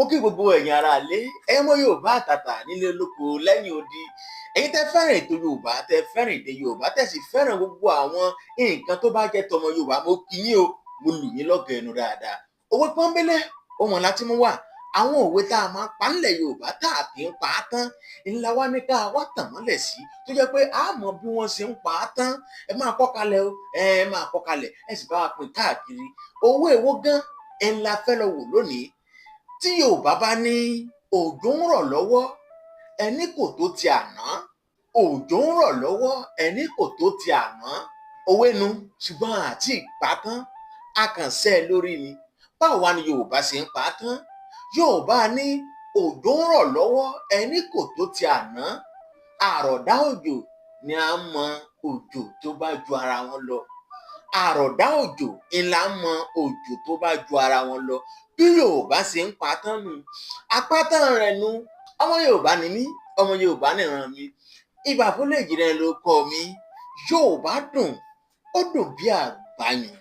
Mo kí gbogbo ẹ̀yin ará ilé, ẹ̀yin ọmọ Yorùbá àtàtà nílé lóko lẹ́yìn odi. Ẹ̀yin tẹ́ fẹ́ràn ètò Yorùbá, tẹ́ fẹ́ràn èdè Yorùbá, tẹ́ sì fẹ́ràn gbogbo àwọn nǹkan tó bá jẹ́ tọmọ Yorùbá. Mo kí yín o, mo lù yín lọ́gọ ẹnu dáadáa. Òwe pọ́nbélé, ohun láti mú wá. Àwọn òwe tá a máa ń pa nílẹ̀ Yorùbá tá a kì í pa á tán. Ńlá wa ní ká wá tàn mọ́lẹ̀ sí, tó jẹ́ pé a mọ bí wọ́n ṣe ń pa á tán. Ẹ máa kọ́ kalẹ̀ o, ẹ máa kọ́ kalẹ̀, ẹ sì bá wa pín káàkiri. Òwe èwo gan ńlá fẹ́ lọ wò lónìí. Tí Yorùbá bá ní òjò ń rọ̀ lọ́wọ́, ẹni kò tó ti àná. Òjò ń rọ̀ lọ́wọ́, ẹni kò tó ti àná. Òwe nu, ṣùgbọ́n àti ìpá tán, a kàn ṣẹ́ ẹ lórí ni. Báwo wá ni Yorùbá ṣe ń pa á tán? Yorùbá ní òjò ń rọ̀ lọ́wọ́, ẹni kò tó ti àná. Àrọ̀dá òjò ni a mọ òjò tó bá ju ara wọn lọ. Àrọ̀dá òjò ńlá mọ òjò tó bá ju ara wọn lọ. Bí Yorùbá ṣe ń pa tán nu, apátán rẹ̀ nu. Ọmọ Yorùbá ni mí, ọmọ Yorùbá nìran mi. Ìbà Fọlẹ́jìrẹ́ ló kọ mi. Yorùbá dùn, ó dùn bí àgbáyùn.